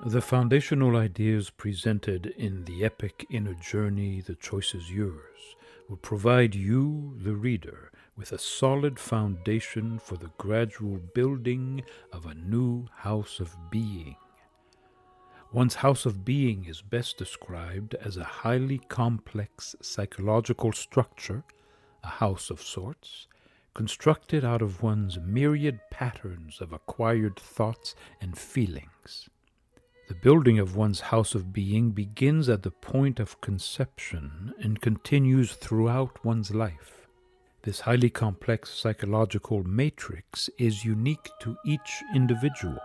The foundational ideas presented in the epic Inner Journey, The Choice is Yours, will provide you, the reader, with a solid foundation for the gradual building of a new house of being. One's house of being is best described as a highly complex psychological structure, a house of sorts, constructed out of one's myriad patterns of acquired thoughts and feelings. The building of one's house of being begins at the point of conception and continues throughout one's life. This highly complex psychological matrix is unique to each individual.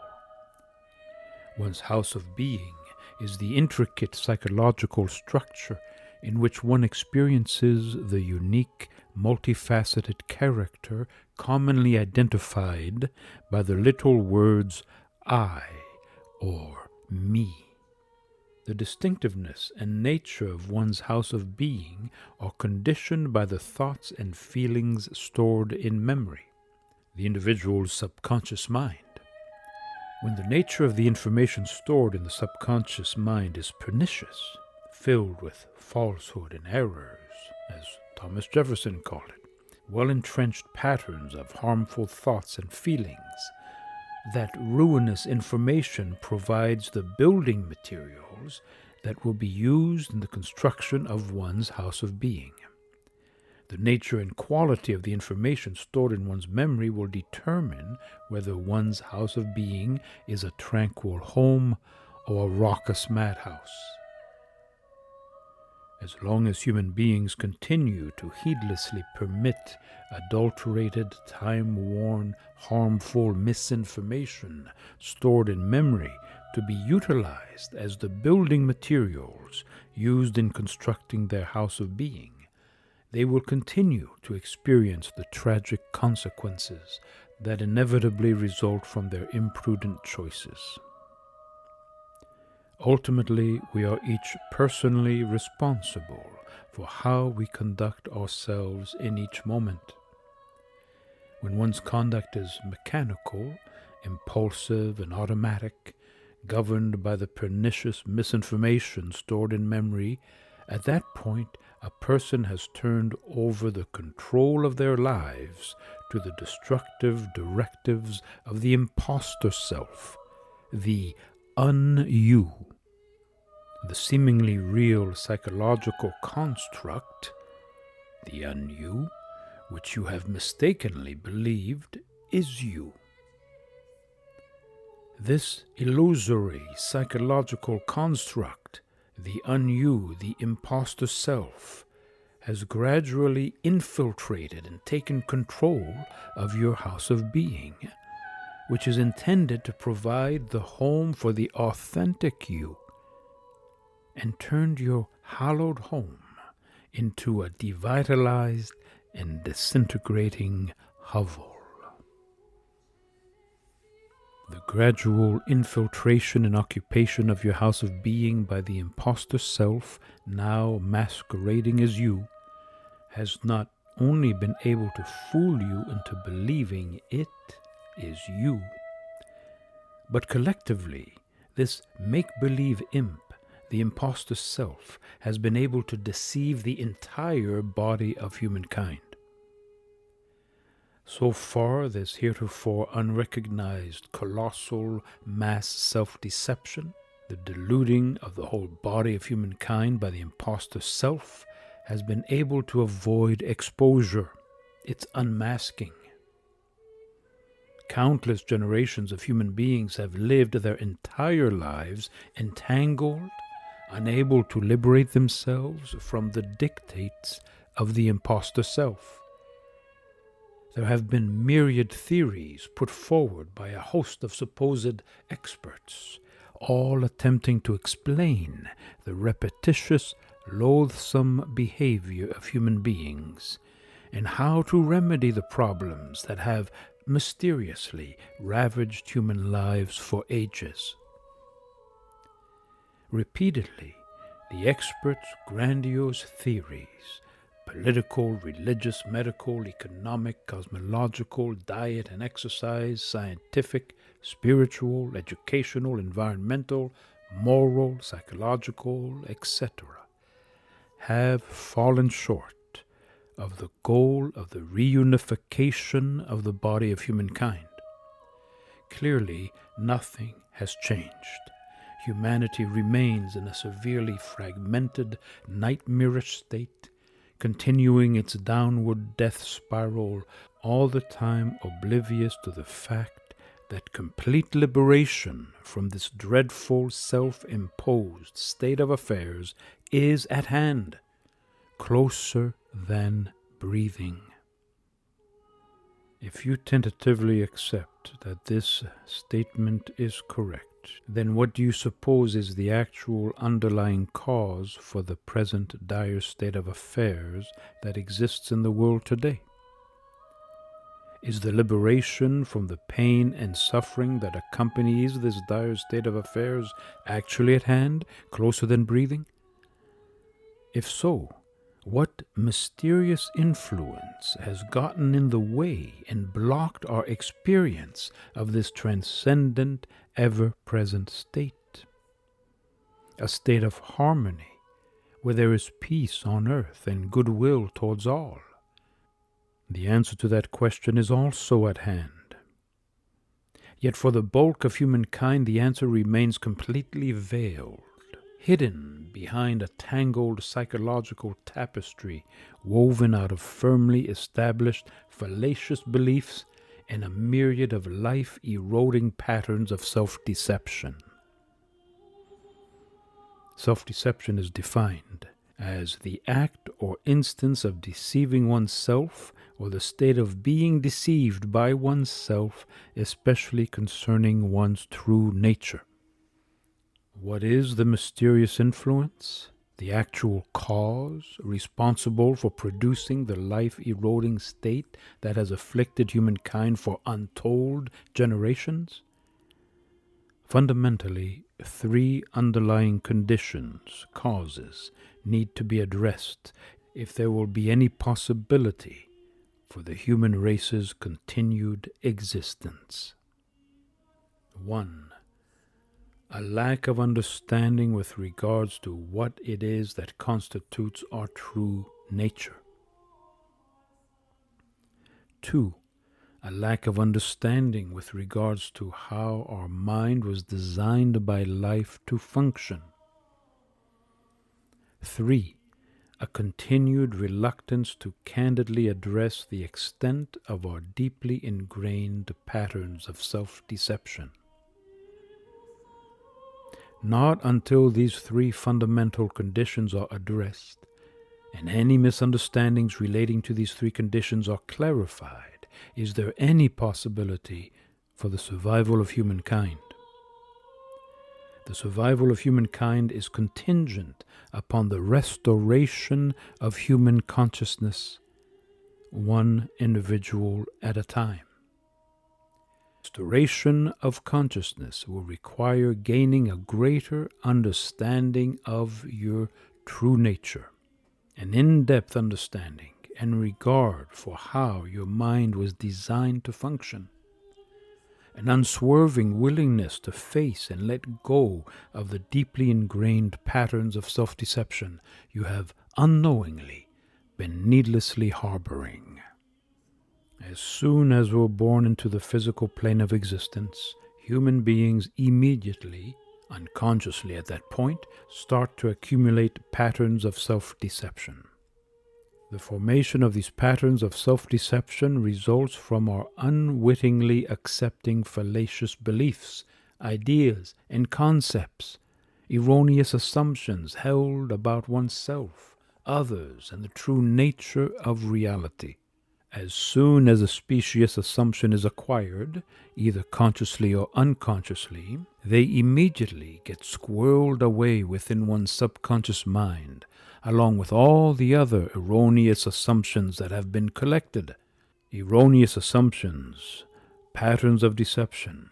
One's house of being is the intricate psychological structure in which one experiences the unique, multifaceted character commonly identified by the little words I or me. The distinctiveness and nature of one's house of being are conditioned by the thoughts and feelings stored in memory, the individual's subconscious mind. When the nature of the information stored in the subconscious mind is pernicious, filled with falsehood and errors, as Thomas Jefferson called it, well-entrenched patterns of harmful thoughts and feelings, that ruinous information provides the building materials that will be used in the construction of one's house of being. The nature and quality of the information stored in one's memory will determine whether one's house of being is a tranquil home or a raucous madhouse. As long as human beings continue to heedlessly permit adulterated, time-worn, harmful misinformation stored in memory to be utilized as the building materials used in constructing their house of being, they will continue to experience the tragic consequences that inevitably result from their imprudent choices. Ultimately, we are each personally responsible for how we conduct ourselves in each moment. When one's conduct is mechanical, impulsive, and automatic, governed by the pernicious misinformation stored in memory, at that point a person has turned over the control of their lives to the destructive directives of the imposter self, the un-you, the seemingly real psychological construct, the un-you, which you have mistakenly believed is you. This illusory psychological construct, the un-you, the imposter self, has gradually infiltrated and taken control of your house of being, which is intended to provide the home for the authentic you, and turned your hallowed home into a devitalized and disintegrating hovel. The gradual infiltration and occupation of your house of being by the imposter self, now masquerading as you, has not only been able to fool you into believing it is you, but collectively, this make-believe imp, the imposter self, has been able to deceive the entire body of humankind. So far, this heretofore unrecognized colossal mass self-deception, the deluding of the whole body of humankind by the imposter self, has been able to avoid exposure, its unmasking. Countless generations of human beings have lived their entire lives entangled, unable to liberate themselves from the dictates of the imposter self. There have been myriad theories put forward by a host of supposed experts, all attempting to explain the repetitious, loathsome behavior of human beings, and how to remedy the problems that have mysteriously ravaged human lives for ages. Repeatedly, the experts' grandiose theories, political, religious, medical, economic, cosmological, diet and exercise, scientific, spiritual, educational, environmental, moral, psychological, etc., have fallen short of the goal of the reunification of the body of humankind. Clearly, nothing has changed. Humanity remains in a severely fragmented, nightmarish state, continuing its downward death spiral, all the time oblivious to the fact that complete liberation from this dreadful self-imposed state of affairs is at hand, closer than breathing. If you tentatively accept that this statement is correct, then what do you suppose is the actual underlying cause for the present dire state of affairs that exists in the world today? Is the liberation from the pain and suffering that accompanies this dire state of affairs actually at hand, closer than breathing? If so, what mysterious influence has gotten in the way and blocked our experience of this transcendent, ever-present state? A state of harmony, where there is peace on earth and goodwill towards all. The answer to that question is also at hand. Yet for the bulk of humankind, the answer remains completely veiled, hidden behind a tangled psychological tapestry woven out of firmly established fallacious beliefs and a myriad of life-eroding patterns of self-deception. Self-deception is defined as the act or instance of deceiving oneself or the state of being deceived by oneself, especially concerning one's true nature. What is the mysterious influence? The actual cause responsible for producing the life-eroding state that has afflicted humankind for untold generations? Fundamentally, three underlying conditions, causes, need to be addressed if there will be any possibility for the human race's continued existence. 1. A lack of understanding with regards to what it is that constitutes our true nature. 2. A lack of understanding with regards to how our mind was designed by life to function. 3. A continued reluctance to candidly address the extent of our deeply ingrained patterns of self-deception. Not until these three fundamental conditions are addressed, and any misunderstandings relating to these three conditions are clarified, is there any possibility for the survival of humankind. The survival of humankind is contingent upon the restoration of human consciousness, one individual at a time. Restoration of consciousness will require gaining a greater understanding of your true nature, an in-depth understanding and regard for how your mind was designed to function, an unswerving willingness to face and let go of the deeply ingrained patterns of self-deception you have unknowingly been needlessly harboring. As soon as we're born into the physical plane of existence, human beings immediately, unconsciously at that point, start to accumulate patterns of self-deception. The formation of these patterns of self-deception results from our unwittingly accepting fallacious beliefs, ideas, and concepts, erroneous assumptions held about oneself, others, and the true nature of reality. As soon as a specious assumption is acquired, either consciously or unconsciously, they immediately get squirreled away within one's subconscious mind, along with all the other erroneous assumptions that have been collected. Erroneous assumptions, patterns of deception,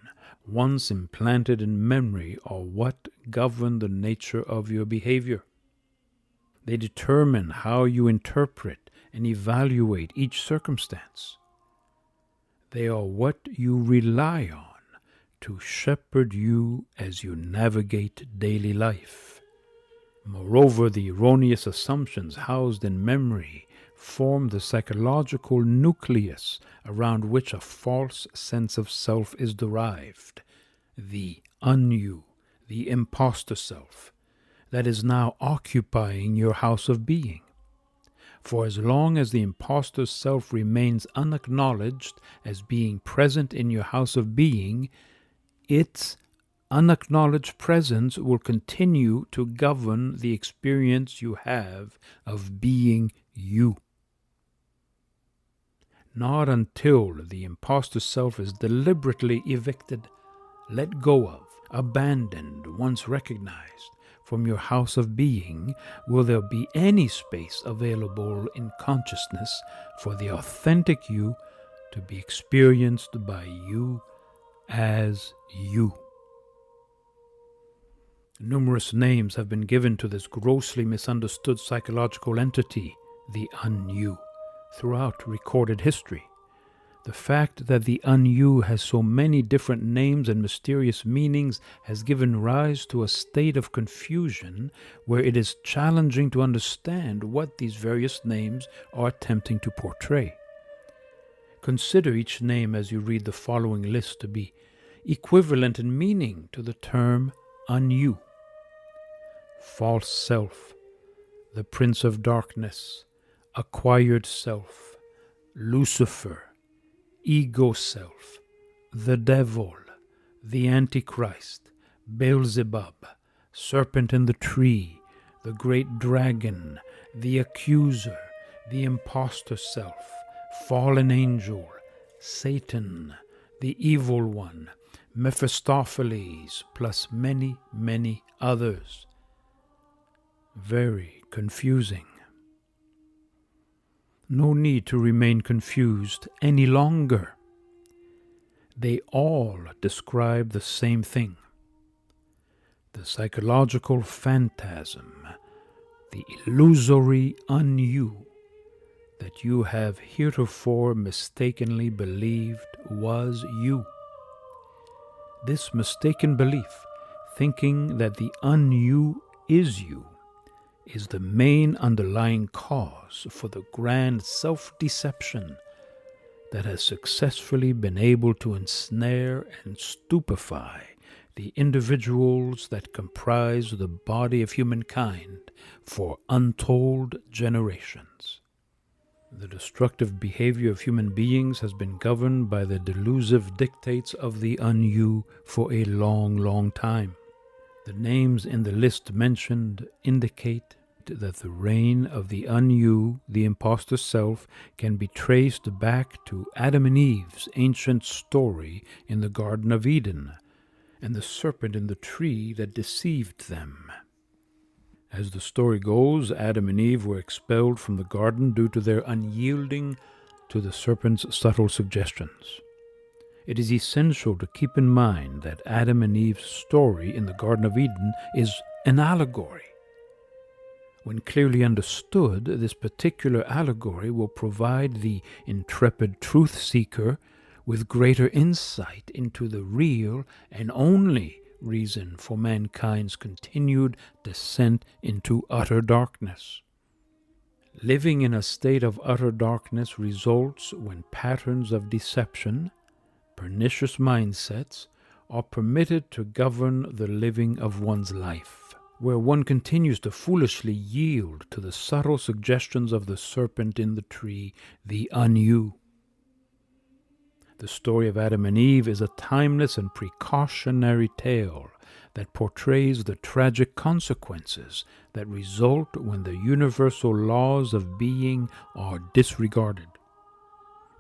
once implanted in memory, are what govern the nature of your behavior. They determine how you interpret and evaluate each circumstance. They are what you rely on to shepherd you as you navigate daily life. Moreover, the erroneous assumptions housed in memory form the psychological nucleus around which a false sense of self is derived, the un-you, the imposter self, that is now occupying your house of being. For as long as the imposter self remains unacknowledged as being present in your house of being, its unacknowledged presence will continue to govern the experience you have of being you. Not until the imposter self is deliberately evicted, let go of, abandoned, once recognized, from your house of being, will there be any space available in consciousness for the authentic you to be experienced by you as you. Numerous names have been given to this grossly misunderstood psychological entity, the un-you, throughout recorded history. The fact that the un-you has so many different names and mysterious meanings has given rise to a state of confusion where it is challenging to understand what these various names are attempting to portray. Consider each name as you read the following list to be equivalent in meaning to the term un-you. False self, the prince of darkness, acquired self, Lucifer, ego self, the devil, the Antichrist, Beelzebub, serpent in the tree, the great dragon, the accuser, the imposter self, fallen angel, Satan, the evil one, Mephistopheles, plus many, many others. Very confusing. No need to remain confused any longer. They all describe the same thing. The psychological phantasm, the illusory un-you that you have heretofore mistakenly believed was you. This mistaken belief, thinking that the un-you is you, is the main underlying cause for the grand self-deception that has successfully been able to ensnare and stupefy the individuals that comprise the body of humankind for untold generations. The destructive behavior of human beings has been governed by the delusive dictates of the un-you for a long, long time. The names in the list mentioned indicate that the reign of the un-you, the imposter self, can be traced back to Adam and Eve's ancient story in the Garden of Eden, and the serpent in the tree that deceived them. As the story goes, Adam and Eve were expelled from the garden due to their unyielding to the serpent's subtle suggestions. It is essential to keep in mind that Adam and Eve's story in the Garden of Eden is an allegory. When clearly understood, this particular allegory will provide the intrepid truth seeker with greater insight into the real and only reason for mankind's continued descent into utter darkness. Living in a state of utter darkness results when patterns of deception, pernicious mindsets, are permitted to govern the living of one's life, where one continues to foolishly yield to the subtle suggestions of the serpent in the tree, the un-you. The story of Adam and Eve is a timeless and precautionary tale that portrays the tragic consequences that result when the universal laws of being are disregarded.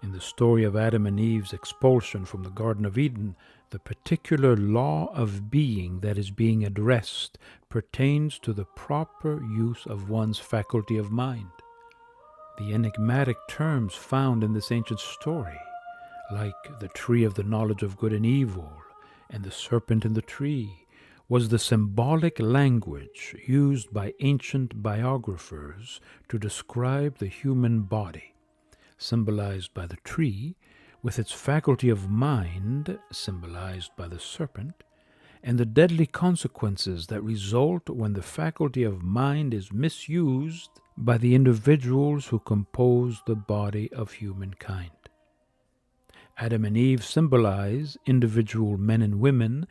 In the story of Adam and Eve's expulsion from the Garden of Eden, the particular law of being that is being addressed pertains to the proper use of one's faculty of mind. The enigmatic terms found in this ancient story, like the tree of the knowledge of good and evil and the serpent in the tree, was the symbolic language used by ancient biographers to describe the human body, symbolized by the tree, with its faculty of mind, symbolized by the serpent, and the deadly consequences that result when the faculty of mind is misused by the individuals who compose the body of humankind. Adam and Eve symbolize individual men and women,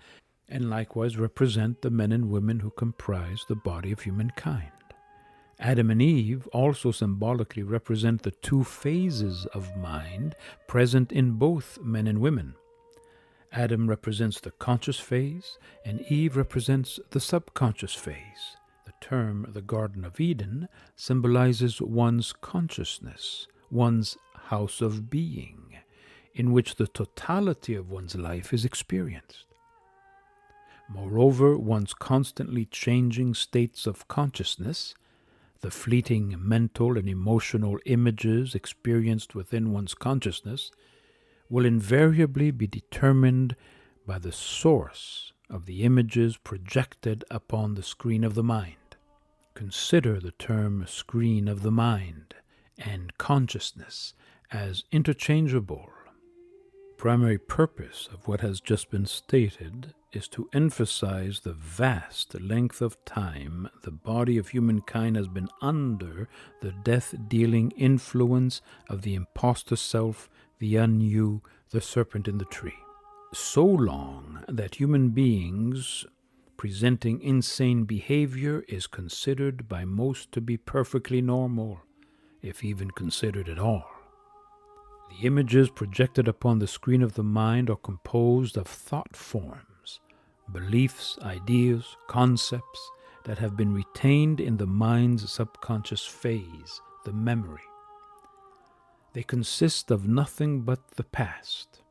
and likewise represent the men and women who comprise the body of humankind. Adam and Eve also symbolically represent the two phases of mind present in both men and women. Adam represents the conscious phase, and Eve represents the subconscious phase. The term the Garden of Eden symbolizes one's consciousness, one's house of being, in which the totality of one's life is experienced. Moreover, one's constantly changing states of consciousness, the fleeting mental and emotional images experienced within one's consciousness, will invariably be determined by the source of the images projected upon the screen of the mind. Consider the term screen of the mind and consciousness as interchangeable. Primary purpose of what has just been stated is to emphasize the vast length of time the body of humankind has been under the death-dealing influence of the imposter self, the anu, the serpent in the tree. So long that human beings presenting insane behavior is considered by most to be perfectly normal, if even considered at all. The images projected upon the screen of the mind are composed of thought forms, beliefs, ideas, concepts that have been retained in the mind's subconscious phase, the memory. They consist of nothing but the past.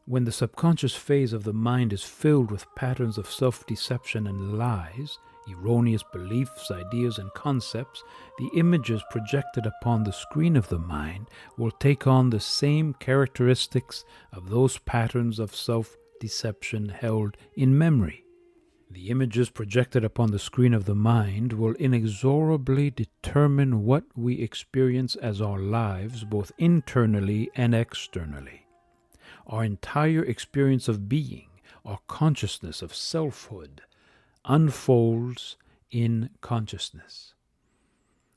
When the subconscious phase of the mind is filled with patterns of self-deception and lies, erroneous beliefs, ideas, and concepts, the images projected upon the screen of the mind will take on the same characteristics of those patterns of self-deception held in memory. The images projected upon the screen of the mind will inexorably determine what we experience as our lives, both internally and externally. Our entire experience of being, our consciousness of selfhood, unfolds in consciousness.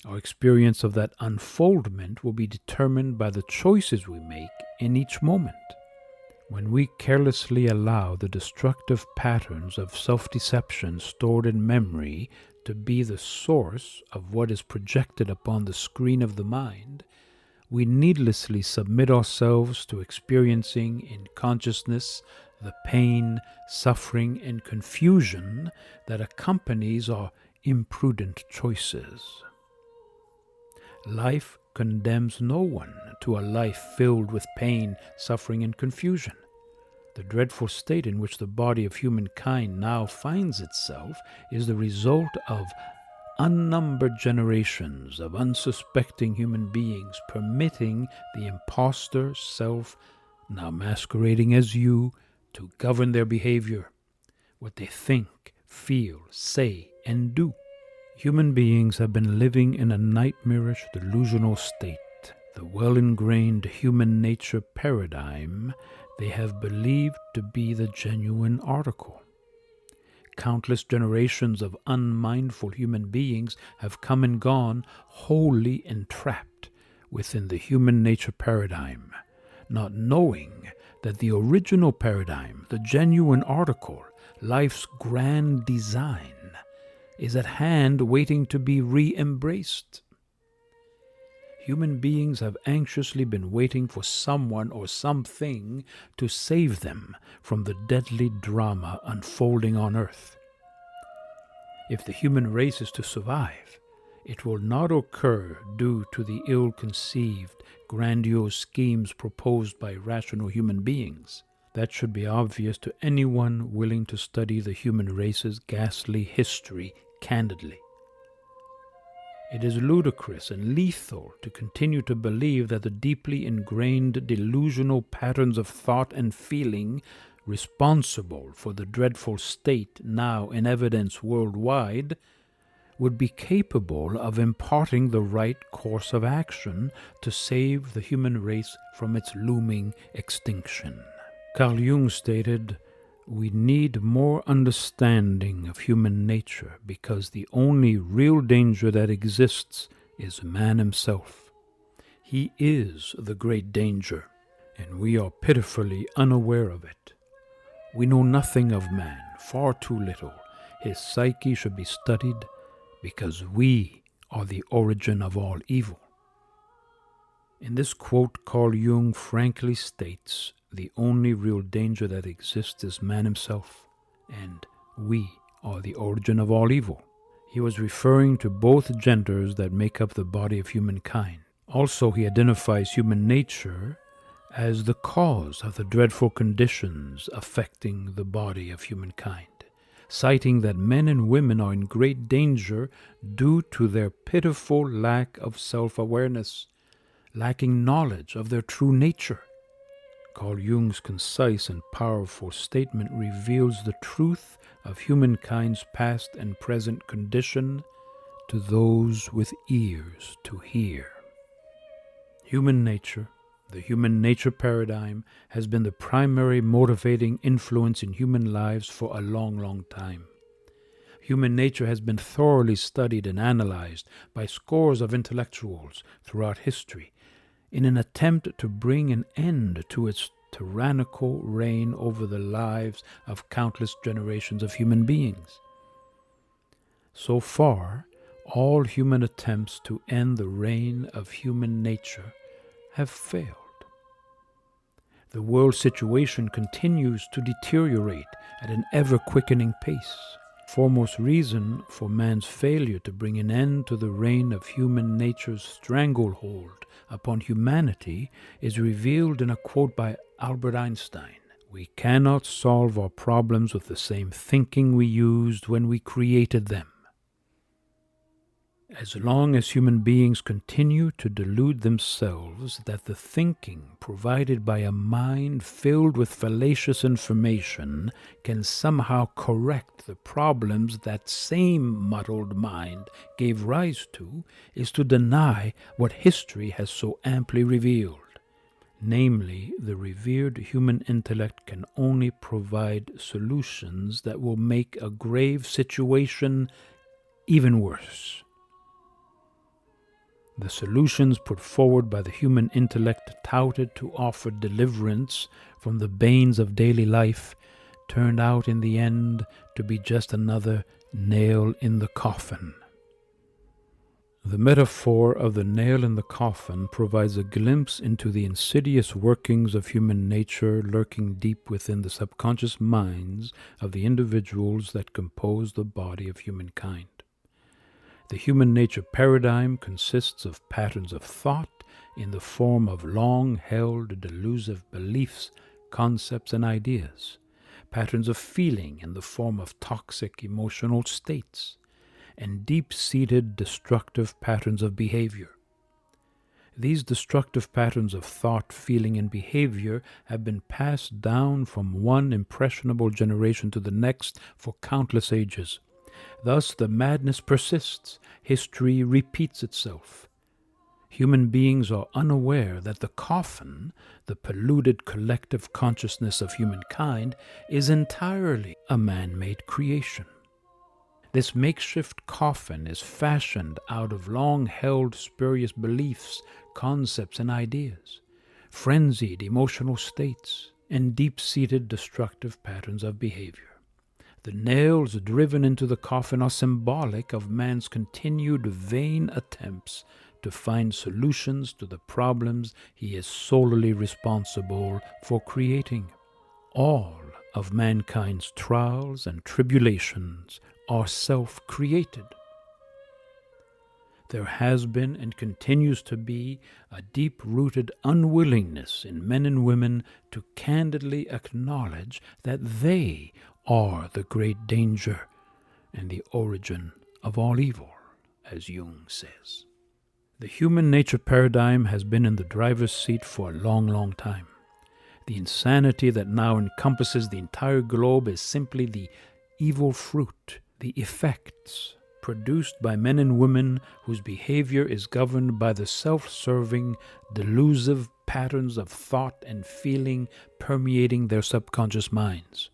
Our experience of that unfoldment will be determined by the choices we make in each moment. When we carelessly allow the destructive patterns of self-deception stored in memory to be the source of what is projected upon the screen of the mind, we needlessly submit ourselves to experiencing in consciousness the pain, suffering, and confusion that accompanies our imprudent choices. Life condemns no one to a life filled with pain, suffering, and confusion. The dreadful state in which the body of humankind now finds itself is the result of unnumbered generations of unsuspecting human beings permitting the imposter self, now masquerading as you, to govern their behavior, what they think, feel, say, and do. Human beings have been living in a nightmarish, delusional state. The well-ingrained human nature paradigm they have believed to be the genuine article. Countless generations of unmindful human beings have come and gone wholly entrapped within the human nature paradigm, not knowing that the original paradigm, the genuine article, life's grand design, is at hand waiting to be re-embraced. Human beings have anxiously been waiting for someone or something to save them from the deadly drama unfolding on Earth. If the human race is to survive, it will not occur due to the ill-conceived, grandiose schemes proposed by rational human beings. That should be obvious to anyone willing to study the human race's ghastly history candidly. It is ludicrous and lethal to continue to believe that the deeply ingrained delusional patterns of thought and feeling responsible for the dreadful state now in evidence worldwide would be capable of imparting the right course of action to save the human race from its looming extinction. Carl Jung stated, "We need more understanding of human nature because the only real danger that exists is man himself. He is the great danger, and we are pitifully unaware of it. We know nothing of man, far too little. His psyche should be studied because we are the origin of all evil." In this quote, Carl Jung frankly states the only real danger that exists is man himself, and we are the origin of all evil. He was referring to both genders that make up the body of humankind. Also, he identifies human nature as the cause of the dreadful conditions affecting the body of humankind, citing that men and women are in great danger due to their pitiful lack of self-awareness, lacking knowledge of their true nature. Carl Jung's concise and powerful statement reveals the truth of humankind's past and present condition to those with ears to hear. Human nature, the human nature paradigm, has been the primary motivating influence in human lives for a long, long time. Human nature has been thoroughly studied and analyzed by scores of intellectuals throughout history in an attempt to bring an end to its tyrannical reign over the lives of countless generations of human beings. So far, all human attempts to end the reign of human nature have failed. The world situation continues to deteriorate at an ever-quickening pace. Foremost reason for man's failure to bring an end to the reign of human nature's stranglehold upon humanity is revealed in a quote by Albert Einstein. "We cannot solve our problems with the same thinking we used when we created them." As long as human beings continue to delude themselves that the thinking provided by a mind filled with fallacious information can somehow correct the problems that same muddled mind gave rise to, is to deny what history has so amply revealed. Namely, the revered human intellect can only provide solutions that will make a grave situation even worse. The solutions put forward by the human intellect touted to offer deliverance from the banes of daily life turned out in the end to be just another nail in the coffin. The metaphor of the nail in the coffin provides a glimpse into the insidious workings of human nature lurking deep within the subconscious minds of the individuals that compose the body of humankind. The human nature paradigm consists of patterns of thought in the form of long-held delusive beliefs, concepts, and ideas, patterns of feeling in the form of toxic emotional states, and deep-seated destructive patterns of behavior. These destructive patterns of thought, feeling, and behavior have been passed down from one impressionable generation to the next for countless ages. Thus the madness persists, history repeats itself. Human beings are unaware that the coffin, the polluted collective consciousness of humankind, is entirely a man-made creation. This makeshift coffin is fashioned out of long-held spurious beliefs, concepts, and ideas, frenzied emotional states, and deep-seated destructive patterns of behavior. The nails driven into the coffin are symbolic of man's continued vain attempts to find solutions to the problems he is solely responsible for creating. All of mankind's trials and tribulations are self-created. There has been and continues to be a deep-rooted unwillingness in men and women to candidly acknowledge that they are the great danger and the origin of all evil, as Jung says. The human nature paradigm has been in the driver's seat for a long, long time. The insanity that now encompasses the entire globe is simply the evil fruit, the effects, produced by men and women whose behavior is governed by the self-serving, delusive patterns of thought and feeling permeating their subconscious minds.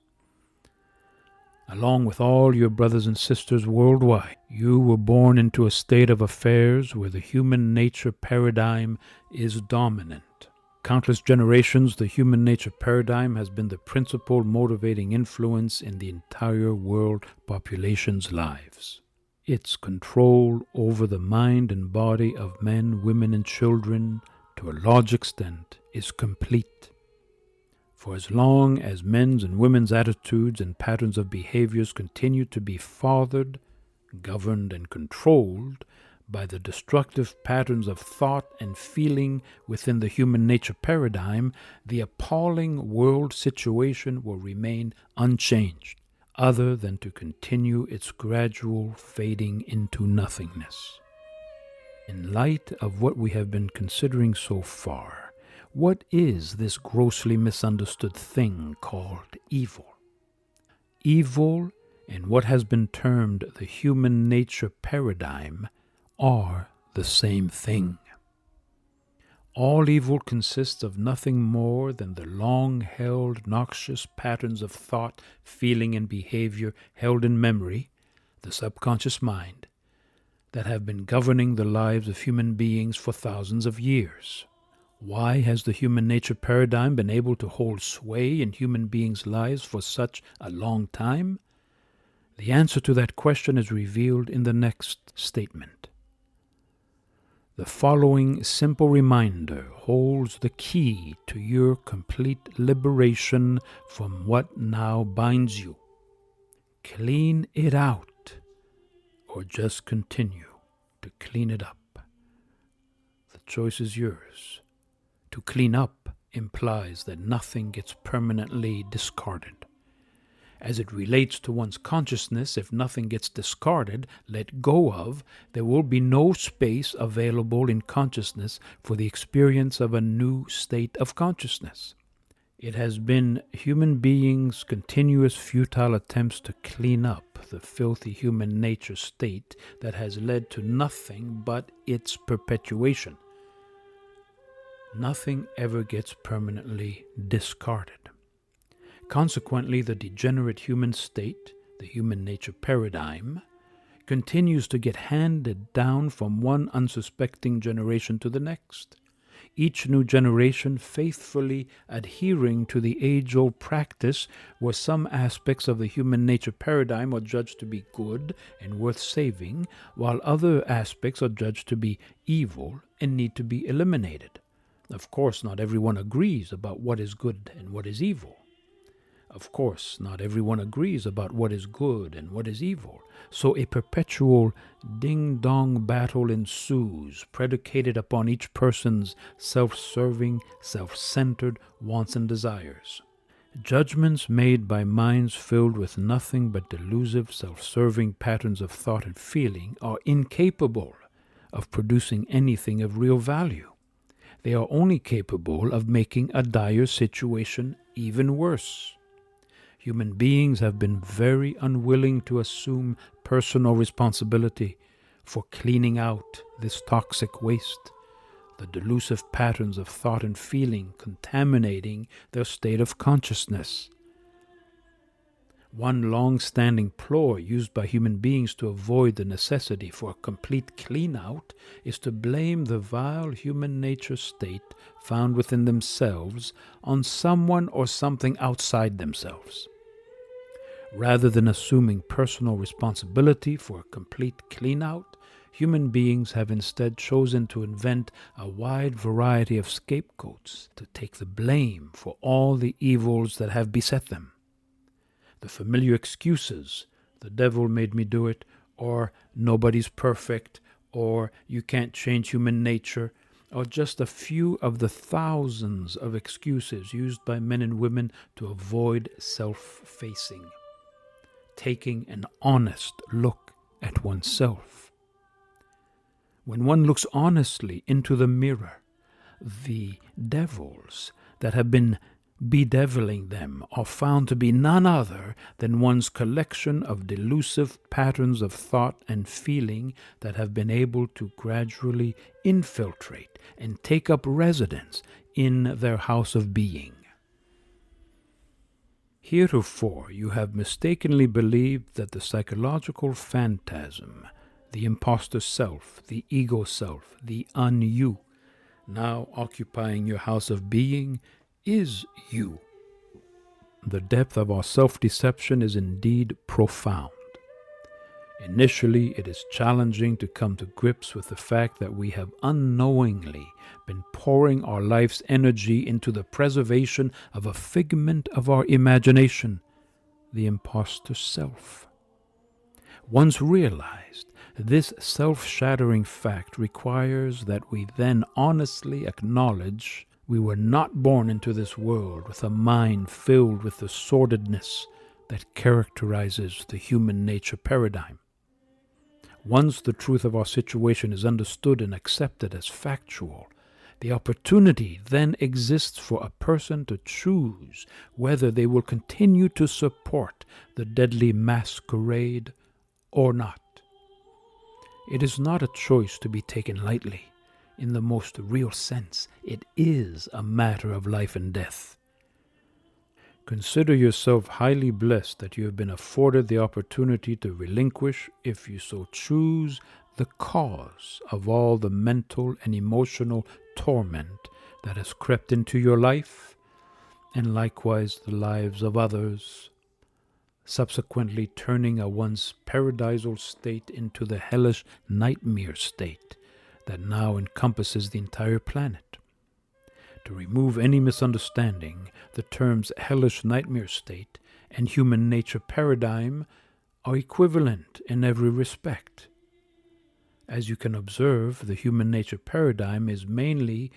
Along with all your brothers and sisters worldwide, you were born into a state of affairs where the human nature paradigm is dominant. Countless generations, the human nature paradigm has been the principal motivating influence in the entire world population's lives. Its control over the mind and body of men, women, and children, to a large extent, is complete. For as long as men's and women's attitudes and patterns of behaviors continue to be fathered, governed, and controlled by the destructive patterns of thought and feeling within the human nature paradigm, the appalling world situation will remain unchanged, other than to continue its gradual fading into nothingness. In light of what we have been considering so far, what is this grossly misunderstood thing called evil? Evil, and what has been termed the human nature paradigm, are the same thing. All evil consists of nothing more than the long-held noxious patterns of thought, feeling, and behavior held in memory, the subconscious mind, that have been governing the lives of human beings for thousands of years. Why has the human nature paradigm been able to hold sway in human beings' lives for such a long time? The answer to that question is revealed in the next statement. The following simple reminder holds the key to your complete liberation from what now binds you. Clean it out, or just continue to clean it up. The choice is yours. To clean up implies that nothing gets permanently discarded. As it relates to one's consciousness, if nothing gets discarded, let go of, there will be no space available in consciousness for the experience of a new state of consciousness. It has been human beings' continuous futile attempts to clean up the filthy human nature state that has led to nothing but its perpetuation. Nothing ever gets permanently discarded. Consequently, the degenerate human state, the human nature paradigm, continues to get handed down from one unsuspecting generation to the next. Each new generation faithfully adhering to the age-old practice where some aspects of the human nature paradigm are judged to be good and worth saving, while other aspects are judged to be evil and need to be eliminated. Of course, not everyone agrees about what is good and what is evil. Of course, not everyone agrees about what is good and what is evil. So a perpetual ding-dong battle ensues, predicated upon each person's self-serving, self-centered wants and desires. Judgments made by minds filled with nothing but delusive, self-serving patterns of thought and feeling are incapable of producing anything of real value. They are only capable of making a dire situation even worse. Human beings have been very unwilling to assume personal responsibility for cleaning out this toxic waste, the delusive patterns of thought and feeling contaminating their state of consciousness. One long-standing ploy used by human beings to avoid the necessity for a complete clean-out is to blame the vile human nature state found within themselves on someone or something outside themselves. Rather than assuming personal responsibility for a complete clean-out, human beings have instead chosen to invent a wide variety of scapegoats to take the blame for all the evils that have beset them. The familiar excuses, the devil made me do it, or nobody's perfect, or you can't change human nature, are just a few of the thousands of excuses used by men and women to avoid self-facing, taking an honest look at oneself. When one looks honestly into the mirror, the devils that have been bedeviling them are found to be none other than one's collection of delusive patterns of thought and feeling that have been able to gradually infiltrate and take up residence in their house of being. Heretofore you have mistakenly believed that the psychological phantasm, the imposter self, the ego self, the un-you, now occupying your house of being, is you. The depth of our self-deception is indeed profound. Initially, it is challenging to come to grips with the fact that we have unknowingly been pouring our life's energy into the preservation of a figment of our imagination, the imposter self. Once realized, this self-shattering fact requires that we then honestly acknowledge we were not born into this world with a mind filled with the sordidness that characterizes the human nature paradigm. Once the truth of our situation is understood and accepted as factual, the opportunity then exists for a person to choose whether they will continue to support the deadly masquerade or not. It is not a choice to be taken lightly. In the most real sense, it is a matter of life and death. Consider yourself highly blessed that you have been afforded the opportunity to relinquish, if you so choose, the cause of all the mental and emotional torment that has crept into your life, and likewise the lives of others, subsequently turning a once paradisal state into the hellish nightmare state that now encompasses the entire planet. To remove any misunderstanding, the terms hellish nightmare state and human nature paradigm are equivalent in every respect. As you can observe, the human nature paradigm is mainly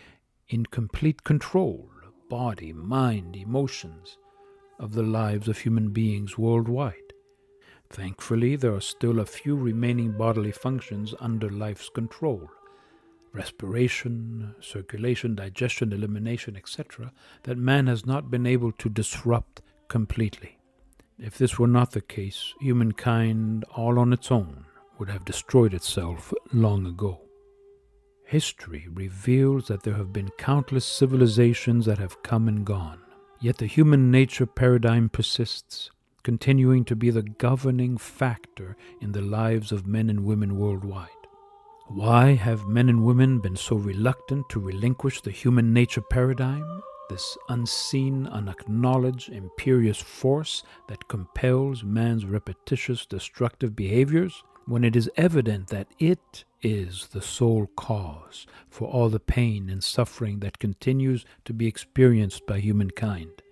in complete control of body, mind, emotions, of the lives of human beings worldwide. Thankfully, there are still a few remaining bodily functions under life's control: respiration, circulation, digestion, elimination, etc., that man has not been able to disrupt completely. If this were not the case, humankind, all on its own, would have destroyed itself long ago. History reveals that there have been countless civilizations that have come and gone, yet the human nature paradigm persists, continuing to be the governing factor in the lives of men and women worldwide. Why have men and women been so reluctant to relinquish the human nature paradigm, this unseen, unacknowledged, imperious force that compels man's repetitious destructive behaviors, when it is evident that it is the sole cause for all the pain and suffering that continues to be experienced by humankind?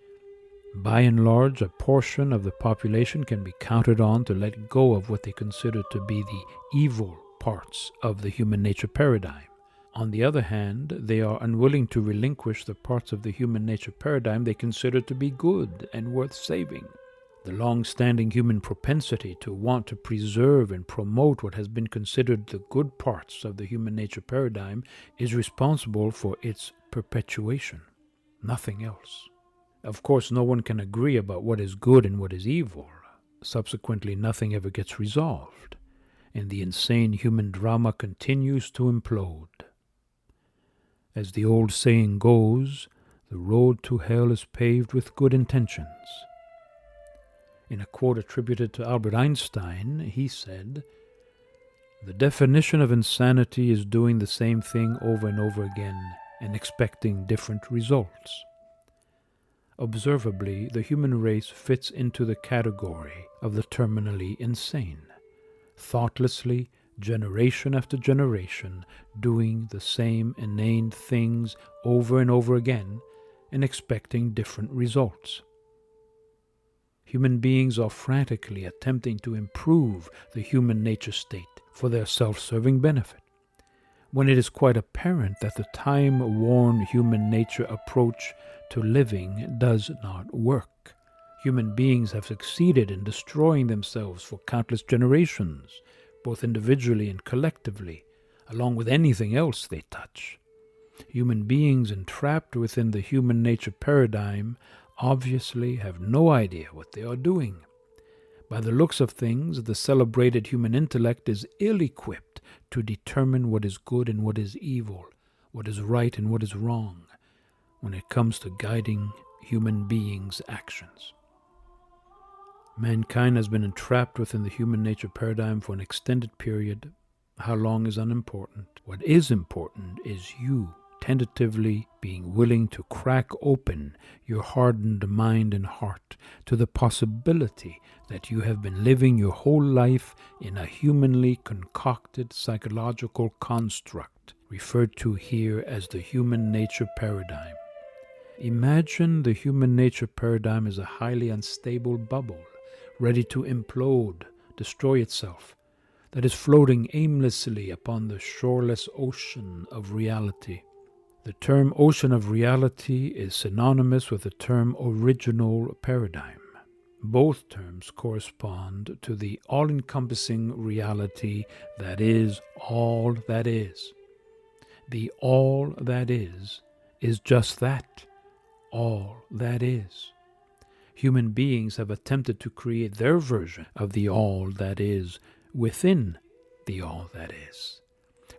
By and large, a portion of the population can be counted on to let go of what they consider to be the evil parts of the human nature paradigm. On the other hand, they are unwilling to relinquish the parts of the human nature paradigm they consider to be good and worth saving. The long-standing human propensity to want to preserve and promote what has been considered the good parts of the human nature paradigm is responsible for its perpetuation, nothing else. Of course, no one can agree about what is good and what is evil. Subsequently, nothing ever gets resolved, and the insane human drama continues to implode. As the old saying goes, the road to hell is paved with good intentions. In a quote attributed to Albert Einstein, he said, "The definition of insanity is doing the same thing over and over again and expecting different results." Observably, the human race fits into the category of the terminally insane, thoughtlessly, generation after generation, doing the same inane things over and over again and expecting different results. Human beings are frantically attempting to improve the human nature state for their self-serving benefit, when it is quite apparent that the time-worn human nature approach to living does not work. Human beings have succeeded in destroying themselves for countless generations, both individually and collectively, along with anything else they touch. Human beings entrapped within the human nature paradigm obviously have no idea what they are doing. By the looks of things, the celebrated human intellect is ill-equipped to determine what is good and what is evil, what is right and what is wrong, when it comes to guiding human beings' actions. Mankind has been entrapped within the human nature paradigm for an extended period. How long is unimportant. What is important is you tentatively being willing to crack open your hardened mind and heart to the possibility that you have been living your whole life in a humanly concocted psychological construct, referred to here as the human nature paradigm. Imagine the human nature paradigm as a highly unstable bubble, ready to implode, destroy itself, that is floating aimlessly upon the shoreless ocean of reality. The term ocean of reality is synonymous with the term original paradigm. Both terms correspond to the all-encompassing reality that is all that is. The all that is just that, all that is. Human beings have attempted to create their version of the all that is within the all that is,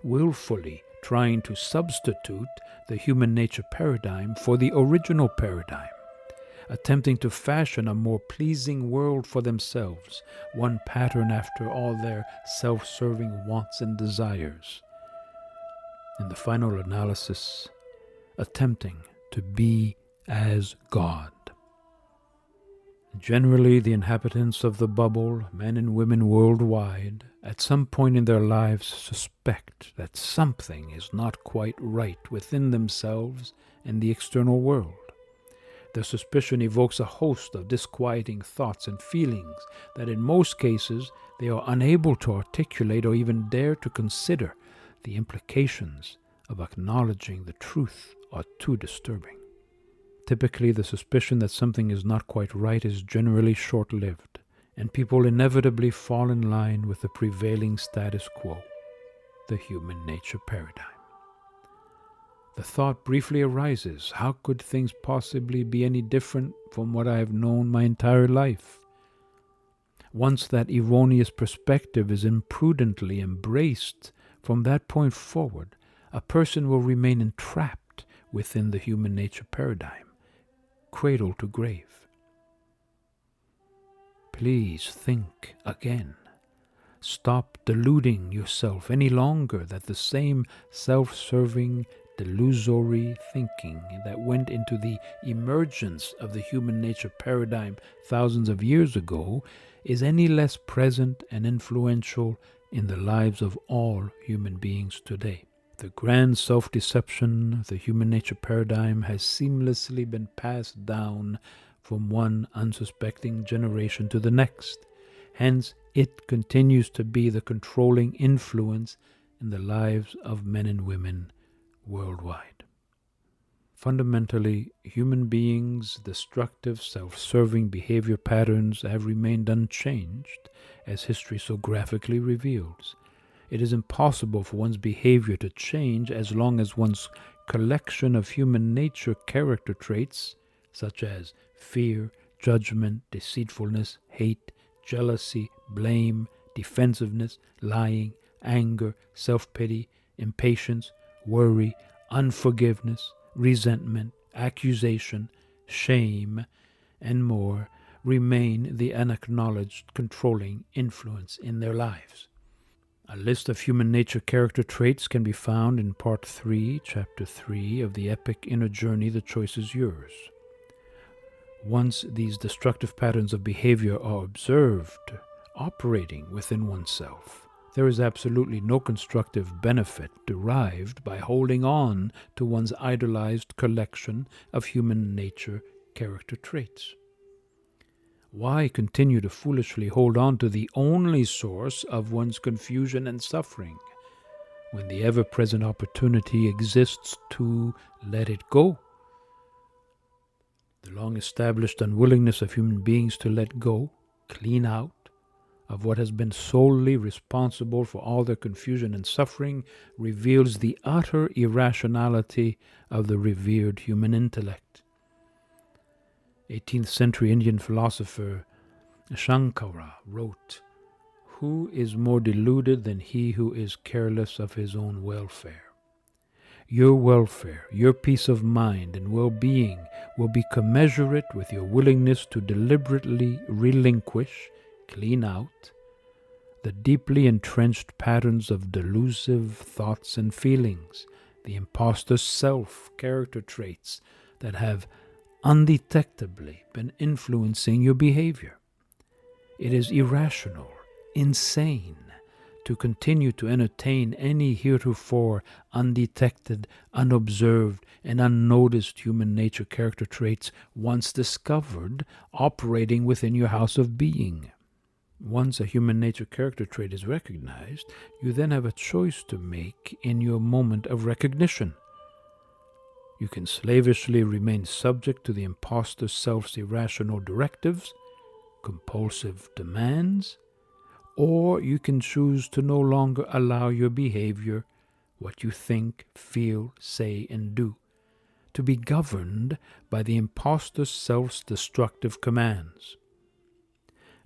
willfully trying to substitute the human nature paradigm for the original paradigm, attempting to fashion a more pleasing world for themselves, one pattern after all their self-serving wants and desires. In the final analysis, attempting to be as God. Generally, the inhabitants of the bubble, men and women worldwide, at some point in their lives suspect that something is not quite right within themselves and the external world. Their suspicion evokes a host of disquieting thoughts and feelings that in most cases they are unable to articulate or even dare to consider. The implications of acknowledging the truth are too disturbing. Typically, the suspicion that something is not quite right is generally short-lived, and people inevitably fall in line with the prevailing status quo, the human nature paradigm. The thought briefly arises, how could things possibly be any different from what I have known my entire life? Once that erroneous perspective is imprudently embraced, from that point forward, a person will remain entrapped within the human nature paradigm, cradle to grave. Please think again. Stop deluding yourself any longer that the same self-serving, delusory thinking that went into the emergence of the human nature paradigm thousands of years ago is any less present and influential in the lives of all human beings today. The grand self-deception, the human nature paradigm, has seamlessly been passed down from one unsuspecting generation to the next. Hence, it continues to be the controlling influence in the lives of men and women worldwide. Fundamentally, human beings' destructive, self-serving behavior patterns have remained unchanged, as history so graphically reveals. It is impossible for one's behavior to change as long as one's collection of human nature character traits, such as fear, judgment, deceitfulness, hate, jealousy, blame, defensiveness, lying, anger, self-pity, impatience, worry, unforgiveness, resentment, accusation, shame, and more, remain the unacknowledged controlling influence in their lives. A list of human nature character traits can be found in Part 3, Chapter 3 of the epic Inner Journey, The Choice is Yours. Once these destructive patterns of behavior are observed operating within oneself, there is absolutely no constructive benefit derived by holding on to one's idolized collection of human nature character traits. Why continue to foolishly hold on to the only source of one's confusion and suffering, when the ever-present opportunity exists to let it go? The long-established unwillingness of human beings to let go, clean out, of what has been solely responsible for all their confusion and suffering reveals the utter irrationality of the revered human intellect. 18th century Indian philosopher Shankara wrote, "Who is more deluded than he who is careless of his own welfare?" Your welfare, your peace of mind and well-being will be commensurate with your willingness to deliberately relinquish, clean out, the deeply entrenched patterns of delusive thoughts and feelings, the imposter self character traits that have undetectably been influencing your behavior. It is irrational, insane, to continue to entertain any heretofore undetected, unobserved, and unnoticed human nature character traits once discovered operating within your house of being. Once a human nature character trait is recognized, you then have a choice to make in your moment of recognition. You can slavishly remain subject to the imposter self's irrational directives, compulsive demands, or you can choose to no longer allow your behavior, what you think, feel, say, and do, to be governed by the imposter self's destructive commands.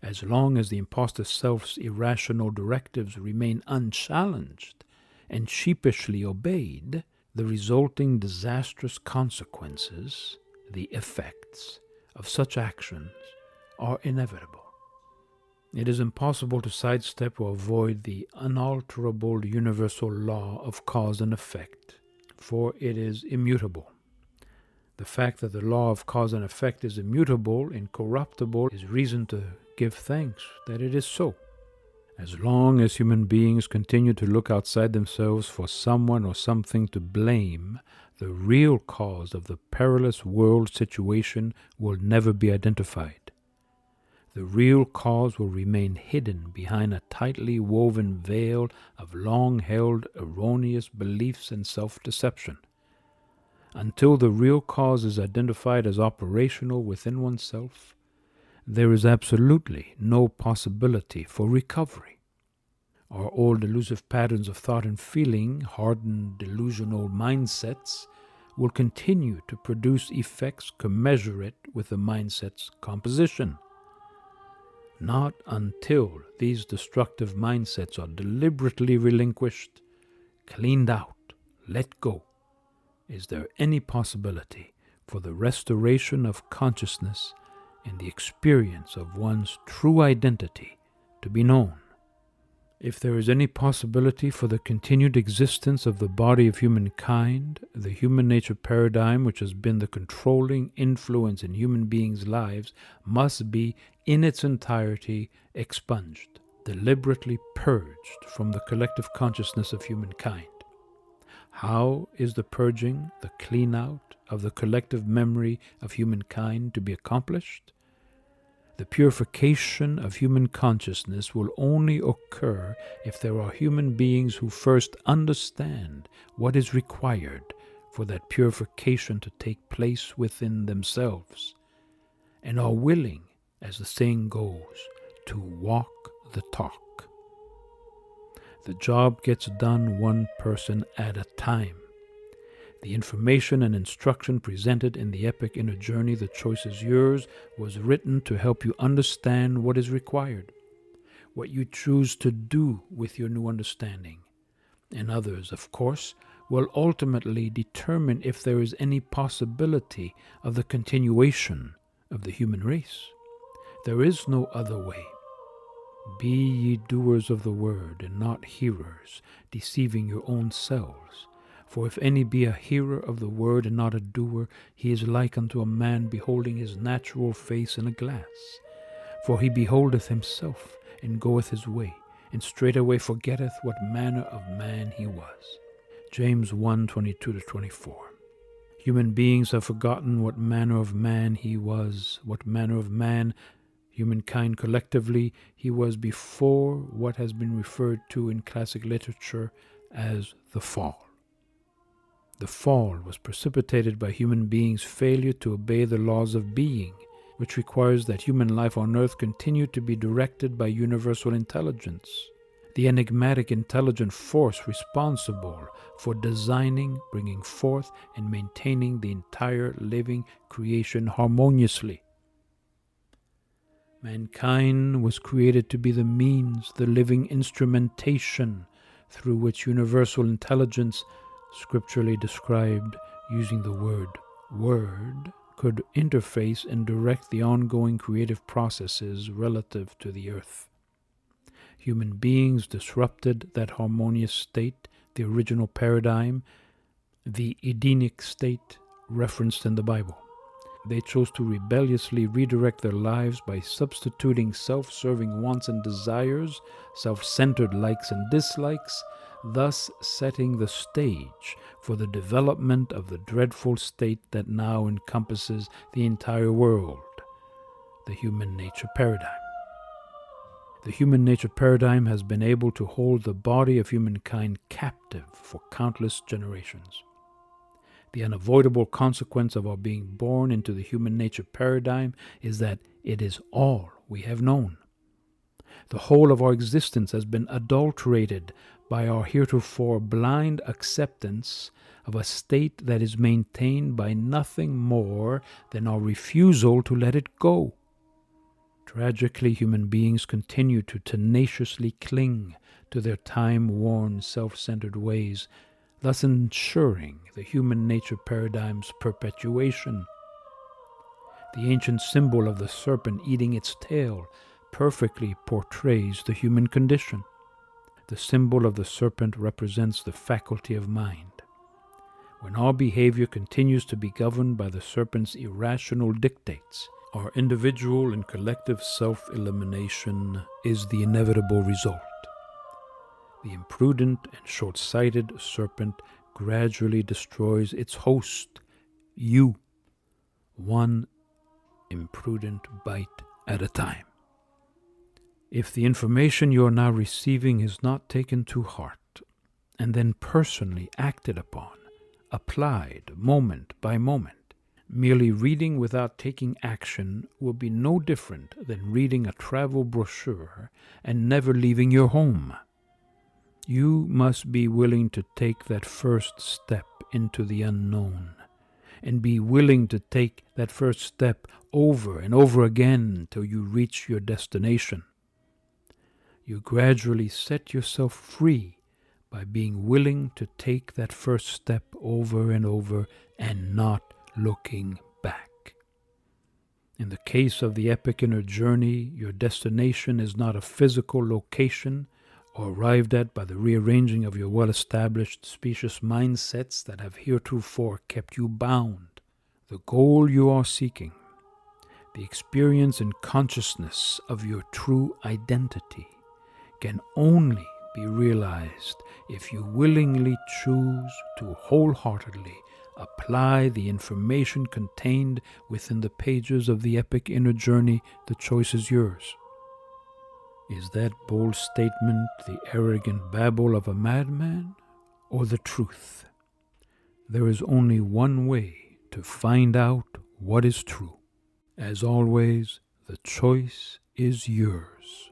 As long as the imposter self's irrational directives remain unchallenged and sheepishly obeyed, the resulting disastrous consequences, the effects of such actions, are inevitable. It is impossible to sidestep or avoid the unalterable universal law of cause and effect, for it is immutable. The fact that the law of cause and effect is immutable, incorruptible, is reason to give thanks that it is so. As long as human beings continue to look outside themselves for someone or something to blame, the real cause of the perilous world situation will never be identified. The real cause will remain hidden behind a tightly woven veil of long-held erroneous beliefs and self-deception. Until the real cause is identified as operational within oneself, there is absolutely no possibility for recovery. Our old elusive patterns of thought and feeling, hardened delusional mindsets, will continue to produce effects commensurate with the mindset's composition. Not until these destructive mindsets are deliberately relinquished, cleaned out, let go, is there any possibility for the restoration of consciousness and the experience of one's true identity to be known. If there is any possibility for the continued existence of the body of humankind, the human nature paradigm which has been the controlling influence in human beings' lives must be in its entirety expunged, deliberately purged from the collective consciousness of humankind. How is the purging, the clean out of the collective memory of humankind to be accomplished? The purification of human consciousness will only occur if there are human beings who first understand what is required for that purification to take place within themselves, and are willing, as the saying goes, to walk the talk. The job gets done one person at a time. The information and instruction presented in the epic inner journey, The Choice is Yours, was written to help you understand what is required, what you choose to do with your new understanding. And others, of course, will ultimately determine if there is any possibility of the continuation of the human race. There is no other way. Be ye doers of the word, and not hearers, deceiving your own selves. For if any be a hearer of the word and not a doer, he is like unto a man beholding his natural face in a glass. For he beholdeth himself, and goeth his way, and straightway forgetteth what manner of man he was. James 1:22-24. Human beings have forgotten what manner of man he was, what manner of man humankind collectively he was before what has been referred to in classic literature as the fall. The fall was precipitated by human beings' failure to obey the laws of being, which requires that human life on earth continue to be directed by universal intelligence, the enigmatic intelligent force responsible for designing, bringing forth, and maintaining the entire living creation harmoniously. Mankind was created to be the means, the living instrumentation through which universal intelligence, scripturally described using the word, could interface and direct the ongoing creative processes relative to the earth. Human beings disrupted that harmonious state, the original paradigm, the Edenic state referenced in the Bible. They chose to rebelliously redirect their lives by substituting self-serving wants and desires, self-centered likes and dislikes, thus setting the stage for the development of the dreadful state that now encompasses the entire world, the human nature paradigm. The human nature paradigm has been able to hold the body of humankind captive for countless generations. The unavoidable consequence of our being born into the human nature paradigm is that it is all we have known. The whole of our existence has been adulterated by our heretofore blind acceptance of a state that is maintained by nothing more than our refusal to let it go. Tragically, human beings continue to tenaciously cling to their time-worn, self-centered ways, thus ensuring the human nature paradigm's perpetuation. The ancient symbol of the serpent eating its tail perfectly portrays the human condition. The symbol of the serpent represents the faculty of mind. When our behavior continues to be governed by the serpent's irrational dictates, our individual and collective self-elimination is the inevitable result. The imprudent and short-sighted serpent gradually destroys its host, you, one imprudent bite at a time. If the information you are now receiving is not taken to heart and then personally acted upon, applied moment by moment, merely reading without taking action will be no different than reading a travel brochure and never leaving your home. You must be willing to take that first step into the unknown, and be willing to take that first step over and over again till you reach your destination. You gradually set yourself free by being willing to take that first step over and over and not looking back. In the case of the epic inner journey, your destination is not a physical location or arrived at by the rearranging of your well-established specious mindsets that have heretofore kept you bound. The goal you are seeking, the experience and consciousness of your true identity, can only be realized if you willingly choose to wholeheartedly apply the information contained within the pages of the epic inner journey. The choice is yours. Is that bold statement the arrogant babble of a madman, or the truth? There is only one way to find out what is true. As always, the choice is yours.